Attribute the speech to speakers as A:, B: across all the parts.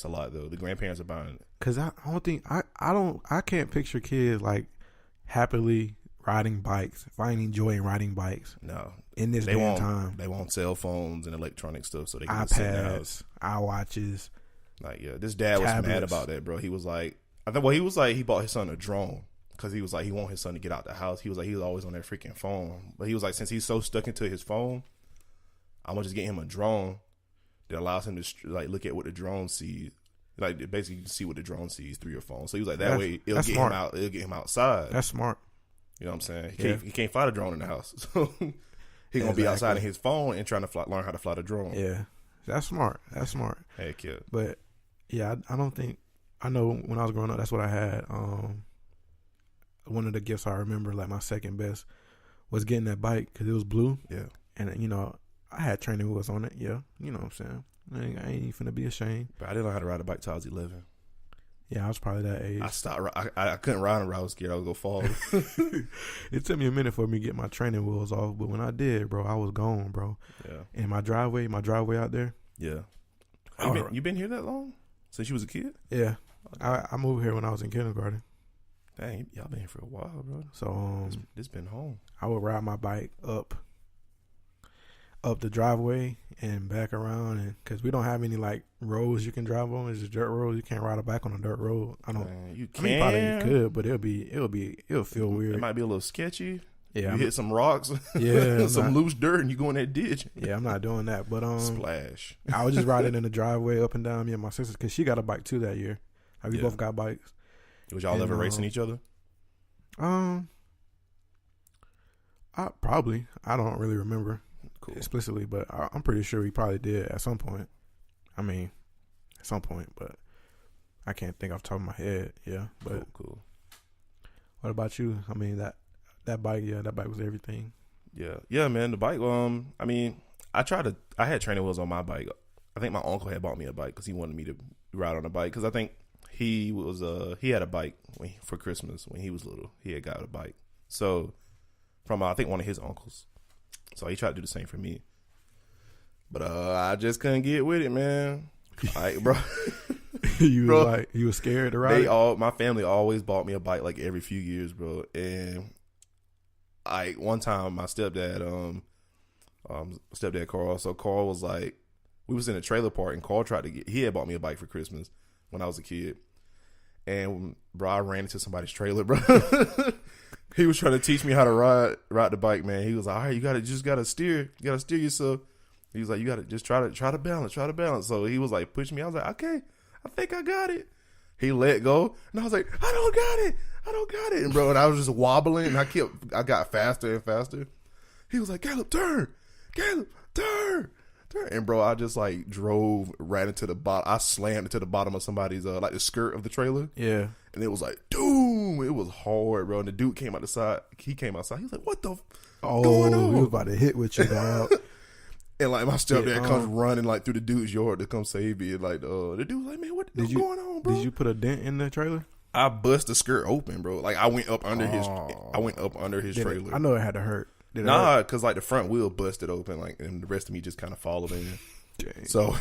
A: grandparents a lot though. The grandparents are buying it.
B: Cause I don't think I can't picture kids like happily riding bikes, finding joy in riding bikes.
A: No,
B: in this day and time,
A: they want cell phones and electronic stuff so they can just sit in the house.
B: iPads, iWatches.
A: Like this dad was
B: tablets.
A: mad about that, bro. He was like, he bought his son a drone because he was like he want his son to get out the house. He was like he was always on that freaking phone, but he was like since he's so stuck into his phone, I'm gonna just get him a drone that allows him to like look at what the drone sees. Like basically, you can see what the drone sees through your phone. So he was like, that way it'll get him out. It'll get him outside.
B: That's smart.
A: You know what I'm saying? He can't fly the drone in the house, so he gonna be outside in his phone and trying to learn how to fly the drone.
B: Yeah, that's smart.
A: Heck yeah.
B: But yeah, I don't think I know when I was growing up. That's what I had. One of the gifts I remember, like my second best, was getting that bike because it was blue. Yeah, and you know I had training wheels on it. Yeah, you know what I'm saying. I ain't finna be ashamed.
A: But I didn't know how to ride a bike till I was 11.
B: Yeah, I was probably that age.
A: I stopped. I couldn't ride them. I was scared I was gonna fall.
B: It took me a minute for me to get my training wheels off, but when I did, bro, I was gone, bro. Yeah. And my driveway out there.
A: Yeah. You been here that long? Since you was a kid?
B: Yeah. I moved here when I was in kindergarten.
A: Dang, y'all been here for a while, bro.
B: So
A: this been home.
B: I would ride my bike up the driveway and back around, and because we don't have any like roads you can drive on, it's just dirt roads. You can't ride a bike on a dirt road.
A: You can.
B: I mean, probably you could, but it'll feel weird.
A: It might be a little sketchy.
B: Yeah,
A: you hit some rocks.
B: Yeah,
A: some loose dirt, and you go in that ditch.
B: Yeah, I'm not doing that. But
A: splash.
B: I was just riding in the driveway up and down. Me and my sister, because she got a bike too that year. We both got bikes.
A: Was y'all ever racing each other?
B: I don't really remember. Cool. Explicitly, but I'm pretty sure we probably did at some point. I mean, at some point, but I can't think off the top of my head. Yeah, but
A: cool.
B: What about you? I mean that bike, that bike was everything.
A: Yeah, man. The bike. I mean, I had training wheels on my bike. I think my uncle had bought me a bike because he wanted me to ride on a bike because I think he had a bike for Christmas when he was little. He had got a bike, so from I think one of his uncles. So he tried to do the same for me. But I just couldn't get with it, man. Like, bro.
B: You was scared to ride?
A: My family always bought me a bike like every few years, bro. And one time my stepdad Carl, so Carl was like, we was in a trailer park and Carl he had bought me a bike for Christmas when I was a kid. And bro, I ran into somebody's trailer, bro. He was trying to teach me how to ride the bike, man. He was like, all right, you gotta steer yourself. He was like, you gotta just try to balance. So he was like pushing me. I was like, okay, I think I got it. He let go, and I was like, I don't got it. And bro, and I was just wobbling, and I got faster and faster. He was like, Caleb, turn. And bro, I just like drove right into the bottom. I slammed into the bottom of somebody's like the skirt of the trailer. Yeah. And it was like, doom. It was hard, bro. And the dude came out the side. He came outside. He was like, what the going on?
B: He was about to hit with you, dog.
A: And like my stepdad comes running like through the dude's yard to come save me. And like the dude was like, man, what's going on, bro?
B: Did you put a dent in the trailer?
A: I bust the skirt open, bro. Like I went up under his trailer.
B: I know it had to hurt.
A: Nah, because like the front wheel busted open, like, and the rest of me just kind of followed in. Dang. So,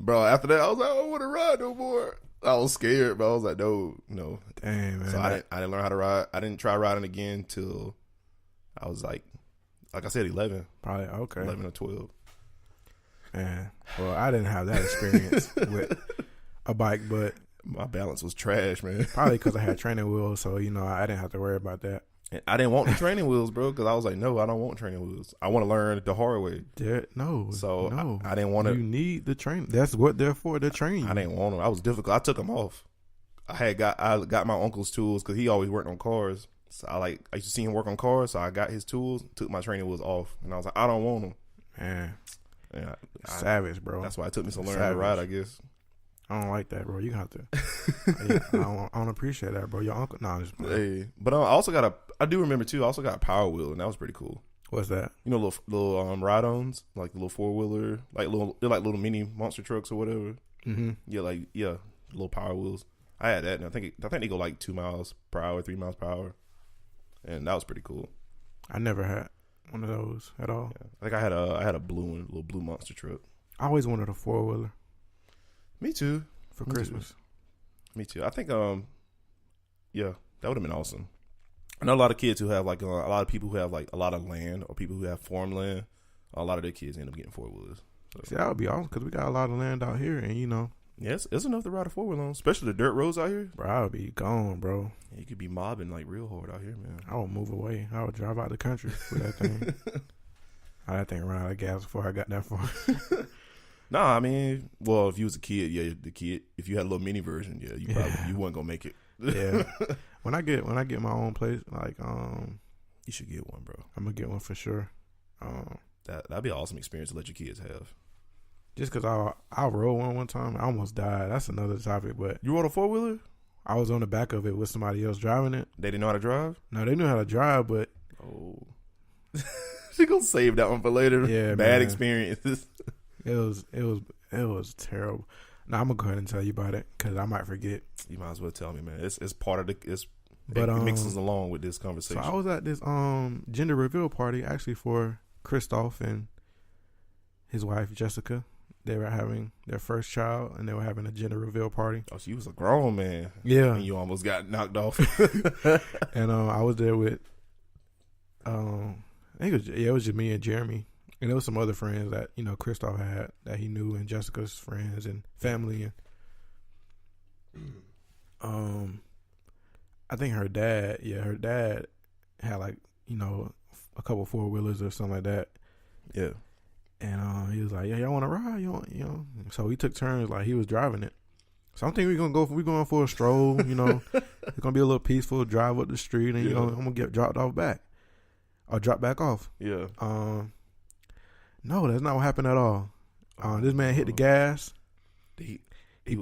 A: bro, after that, I was like, I don't want to ride no more. I was scared, but I was like, no.
B: Dang, man.
A: So I didn't learn how to ride. I didn't try riding again till I was like I said, 11.
B: Probably, okay.
A: 11 or 12.
B: Man, well, I didn't have that experience with a bike, but
A: my balance was trash, man.
B: Probably because I had training wheels, so, I didn't have to worry about that.
A: And I didn't want the training wheels, bro, because I was like, no, I don't want training wheels. I want to learn the hard way.
B: No.
A: I didn't want to.
B: You need the train. That's what they're for. They're training.
A: I didn't want them. I was difficult. I took them off. I got my uncle's tools because he always worked on cars. So I used to see him work on cars, so I got his tools, took my training wheels off, and I was like, I don't want them. Man,
B: savage, bro.
A: That's why it took me to learn how to ride, I guess.
B: I don't like that, bro. You have to. I don't appreciate that, bro. Your uncle,
A: but I do remember too. I also got a power wheel, and that was pretty cool.
B: What's that?
A: Little ride-ons, like the little 4-wheeler, they're like little mini monster trucks or whatever. Mm-hmm. Yeah, little power wheels. I had that, and I think they go like 2 miles per hour, 3 miles per hour, and that was pretty cool.
B: I never had one of those at all.
A: Yeah. I think I had a blue one, a little blue monster truck.
B: I always wanted a 4-wheeler.
A: Me too.
B: For Christmas.
A: Me too. I think yeah, that would have been awesome. I know a lot of kids who have like a lot of people who have like a lot of land, or people who have farmland. A lot of their kids end up getting 4-wheelers. So.
B: See, that would be awesome because we got a lot of land out here, and you know.
A: Yes, it's enough to ride a 4-wheeler on, especially the dirt roads out here.
B: Bro, I would be gone, bro.
A: Yeah, you could be mobbing like real hard out here, man.
B: I would move away. I would drive out the country with that thing. That thing ran out of gas before I got that far.
A: Nah, I mean, well, if you was a kid, yeah, the kid. If you had a little mini version, yeah, you probably you wasn't gonna make it.
B: Yeah. When I get my own place, like
A: you should get one, bro.
B: I'm gonna get one for sure.
A: That'd be an awesome experience to let your kids have.
B: Just cause I rode one time, I almost died. That's another topic, but
A: you rode a 4-wheeler?
B: I was on the back of it with somebody else driving it.
A: They didn't know how to drive?
B: No, they knew how to drive, but
A: she gonna save that one for later.
B: Yeah,
A: bad
B: man.
A: Experiences.
B: It was terrible. Now I'm gonna go ahead and tell you about it because I might forget.
A: You might as well tell me, man. It's part of the.
B: But
A: it mixes along with this conversation.
B: So I was at this gender reveal party actually for Christoph and his wife Jessica. They were having their first child, and they were having a gender reveal party.
A: Oh, so you was a grown man.
B: Yeah,
A: and you almost got knocked off.
B: And I was there with, I think it was just me and Jeremy, and there was some other friends that Christoph had that he knew, and Jessica's friends and family, and I think her dad had like a couple 4-wheelers or something like that.
A: Yeah.
B: And he was like, "Yeah, y'all want to ride? So we took turns. Like he was driving it. So I'm thinking we're going for a stroll. It's gonna be a little peaceful drive up the street, and I'm gonna get dropped off back, or drop back off.
A: Yeah.
B: No, that's not what happened at all. This man hit the gas. He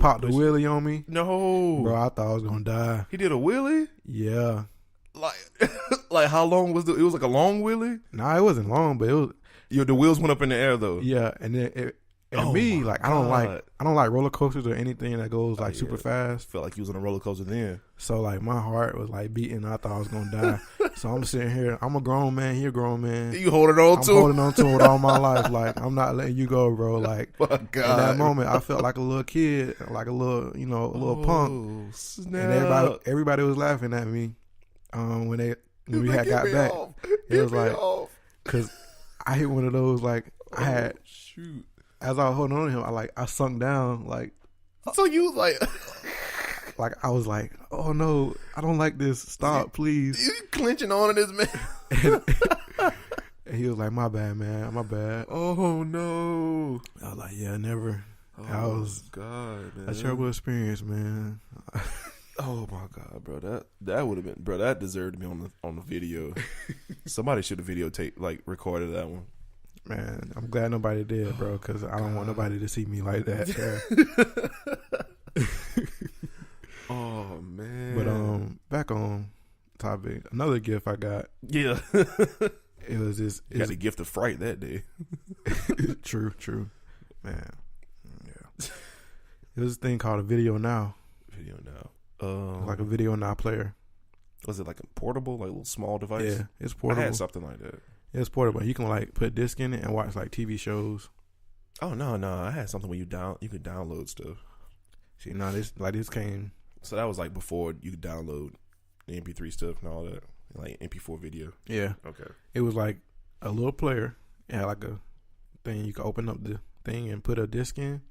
B: popped the wheelie on me.
A: No,
B: bro, I thought I was gonna die.
A: He did a wheelie.
B: Yeah.
A: Like how long was it? It was like a long wheelie.
B: Nah, it wasn't long, but it was.
A: The wheels went up in the air though.
B: Yeah, and then I don't like roller coasters or anything that goes like super fast.
A: Felt like you was on a roller coaster then.
B: So like my heart was like beating. I thought I was gonna die. So I'm sitting here. I'm a grown man. He a grown man.
A: You holding on to?
B: I'm holding on to it all my life. Like I'm not letting you go, bro. Like
A: my God.
B: In that moment, I felt like a little kid, like a little punk.
A: Snap.
B: And everybody was laughing at me when we had got back. It was like because I hit one of those like I had.
A: Shoot.
B: As I was holding on to him, I sunk down like.
A: So you was like.
B: Like I was like, oh no, I don't like this. Stop, please.
A: You clenching on to this man.
B: And he was like, my bad, man, my bad.
A: Oh no.
B: I was like, yeah, never.
A: Oh God, man.
B: A terrible experience, man.
A: Oh my God, bro. That would have been, bro. That deserved to be on the video. Somebody should have videotaped, like recorded that one.
B: Man, I'm glad nobody did, bro, because I don't want nobody to see me like that.
A: Oh man.
B: But back on topic, another gift I got.
A: Yeah.
B: It was this.
A: You got the gift of fright that day.
B: True, man. Yeah. It was a thing called a Video Now.
A: Video Now.
B: Like a Video Now player.
A: Was it like a portable, like a little small device?
B: Yeah, it's portable.
A: I had something like that.
B: It's portable. You can like put a disc in it and watch like TV shows.
A: Oh no, I had something where you could download stuff.
B: See, no, this came.
A: So that was like before you could download the MP3 stuff and all that, like MP4 video.
B: Yeah.
A: Okay.
B: It was like a little player. It had like a thing you could open up the thing and put a disc in.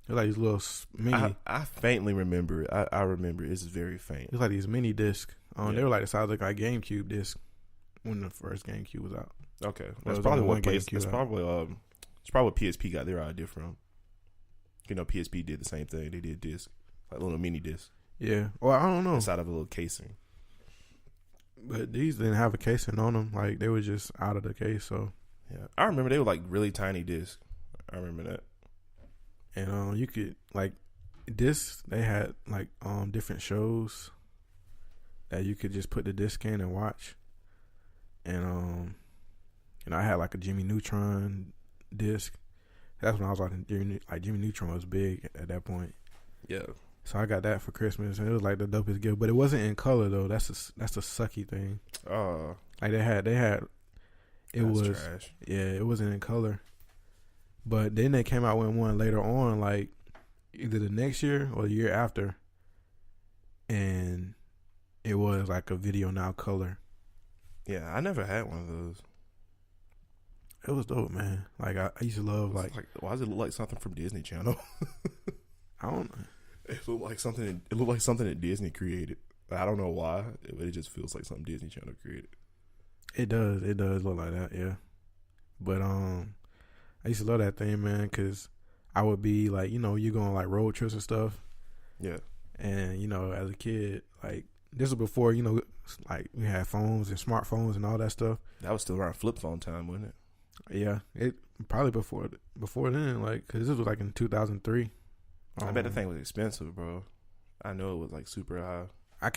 B: It was like these little mini.
A: I faintly remember it. I remember it. It's very faint.
B: It was like these mini discs. They were like the size of like a GameCube disc when the first GameCube was out.
A: Okay,
B: that's
A: probably what GameCube. It's probably what PSP got their idea from. PSP did the same thing. They did disc, like little mini disc.
B: Yeah. Well, I don't know.
A: Inside of a little casing.
B: But these didn't have a casing on them. Like they were just out of the case. So
A: yeah, I remember they were like really tiny discs. I remember that.
B: And you could like discs. They had like different shows that you could just put the disc in and watch. And I had like a Jimmy Neutron disc. That's when I was watching Jimmy Neutron was big at that point.
A: Yeah.
B: So I got that for Christmas, and it was like the dopest gift. But it wasn't in color though. That's a sucky thing. Like they had. It was trash. Yeah, it wasn't in color. But then they came out with one later on, like either the next year or the year after, and it was like a Video Now color.
A: Yeah, I never had one of those.
B: It was dope, man. Like I used to love like
A: why does it look like something from Disney Channel?
B: I don't know.
A: It looked like something. It looked like something that Disney created. I don't know why. It just feels like something Disney Channel created.
B: It does. It does look like that. Yeah. But I used to love that thing, man, because I would be like, you know, you go on like road trips and stuff.
A: Yeah.
B: And you know, as a kid, like this was before, you know, like we had phones and smartphones and all that stuff.
A: That was still around flip phone time, wasn't it?
B: Yeah, it probably before then, like, because this was like in 2003.
A: I bet the thing was expensive, bro. I know it was like super high.
B: I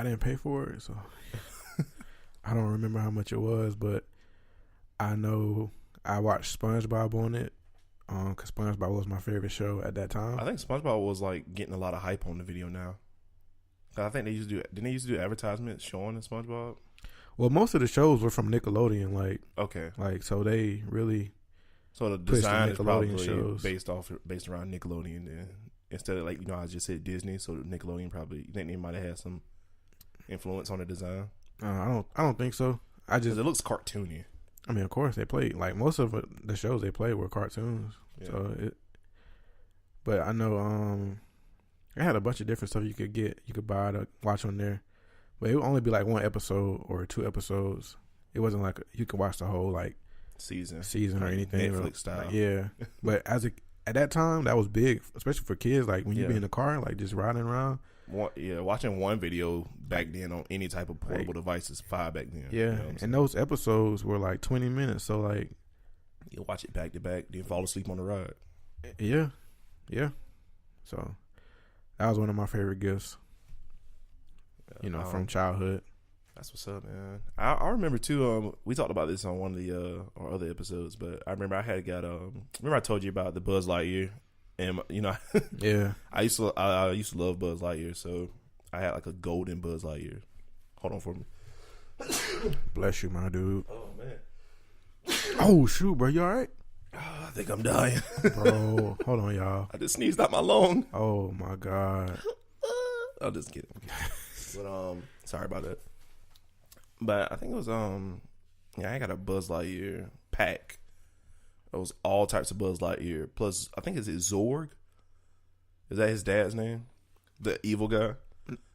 B: didn't pay for it, so I don't remember how much it was, but I know I watched SpongeBob on it, because SpongeBob was my favorite show at that time.
A: I think SpongeBob was like getting a lot of hype on the Video Now. I think didn't they used to do advertisements showing the SpongeBob?
B: Well, most of the shows were from Nickelodeon, like,
A: okay,
B: like so they really.
A: So the design is probably
B: shows.
A: based around Nickelodeon, then instead of like, you know, I just said Disney, so Nickelodeon probably, you think they might have had some influence on the design?
B: I don't think so.
A: It looks cartoony.
B: I mean, of course they played like most of the shows they played were cartoons.
A: Yeah.
B: So but I know it had a bunch of different stuff you could buy to watch on there, but it would only be like one episode or 2 episodes. It wasn't like you could watch the whole like season or anything.
A: Netflix style.
B: Like, yeah, but at that time that was big, especially for kids. Like when you be in the car, like just riding around.
A: Watching one video back then on any type of portable device is fine back then.
B: Yeah, you know and those episodes were like 20 minutes, so like
A: you watch it back to back, then fall asleep on the ride.
B: Yeah. So that was one of my favorite gifts, you know, from childhood.
A: That's what's up, man. I remember too. We talked about this on one of the our other episodes, but I remember I had got remember I told you about the Buzz Lightyear, and you know,
B: yeah,
A: I used to love Buzz Lightyear, so I had like a golden Buzz Lightyear. Hold on for me.
B: Bless you, my dude.
A: Oh man.
B: Oh shoot, bro, you all right?
A: I think I'm dying,
B: bro. Hold on, y'all.
A: I just sneezed out my lung.
B: Oh my god.
A: I'll just get it. But sorry about that. But I think it was I got a Buzz Lightyear pack. It was all types of Buzz Lightyear. Plus, I think it's Zorg. Is that his dad's name? The evil guy.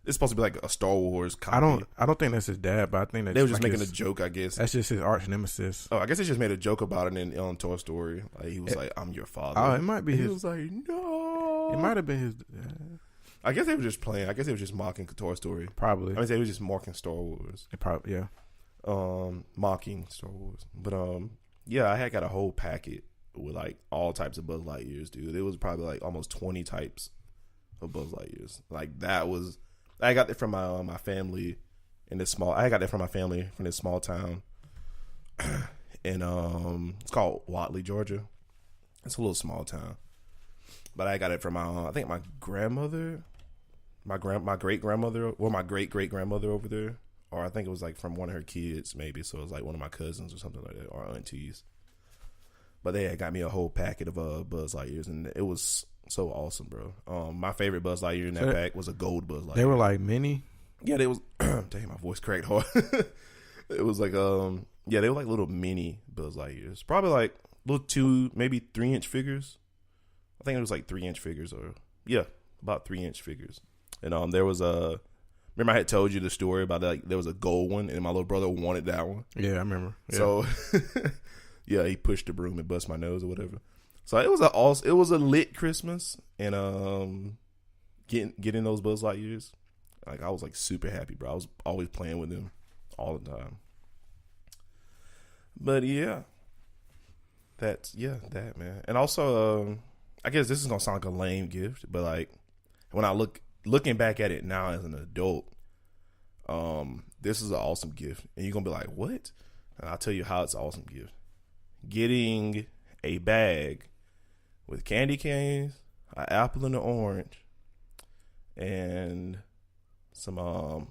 A: It's supposed to be like a Star Wars copy.
B: I don't think that's his dad, but I think
A: they were just making a joke. I guess
B: that's just his arch nemesis.
A: Oh, I guess they just made a joke about it on Toy Story. Like he was like, "I'm your father."
B: Oh, it might be his.
A: He was like, "No."
B: It might have been his dad.
A: I guess they were just playing. I guess they were just mocking Toy Story.
B: Probably.
A: I mean, they were just mocking Star Wars.
B: Probably, yeah.
A: Mocking Star Wars. But yeah, I had got a whole packet with like all types of Buzz Lightyears, dude. It was probably like almost 20 types of Buzz Lightyears. Like that was, I got that from my family in this small. I got that from my family from this small town, and it's called Watley, Georgia. It's a little small town. But I got it from I think my grandmother, my great grandmother, or my great grandmother over there, or I think it was like from one of her kids, maybe. So it was like one of my cousins or something like that, or aunties. But they had got me a whole packet of Buzz Lightyears, and it was so awesome, bro. My favorite Buzz Lightyear in that pack was a gold Buzz Lightyear.
B: They were like mini.
A: Yeah, they was. Dang, my voice cracked hard. It was like yeah, they were like little mini Buzz Lightyears, probably like little 2, maybe 3-inch figures. I think it was like 3-inch figures, or yeah, about 3-inch figures. And there was remember I had told you the story about like there was a gold one, and my little brother wanted that one.
B: Yeah, I remember. Yeah.
A: So yeah, he pushed the broom and bust my nose or whatever. So it was a lit Christmas, and getting those Buzz Lightyears, like I was like super happy, bro. I was always playing with them all the time. But yeah, that man, and also I guess this is gonna sound like a lame gift, but like when I looking back at it now as an adult, this is an awesome gift, and you're gonna be like, what? And I'll tell you how it's an awesome gift. Getting a bag with candy canes, an apple and an orange, and some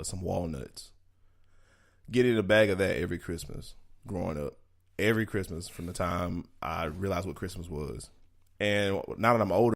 A: some walnuts. Getting a bag of that every Christmas growing up. Every Christmas from the time I realized what Christmas was. And now that I'm older,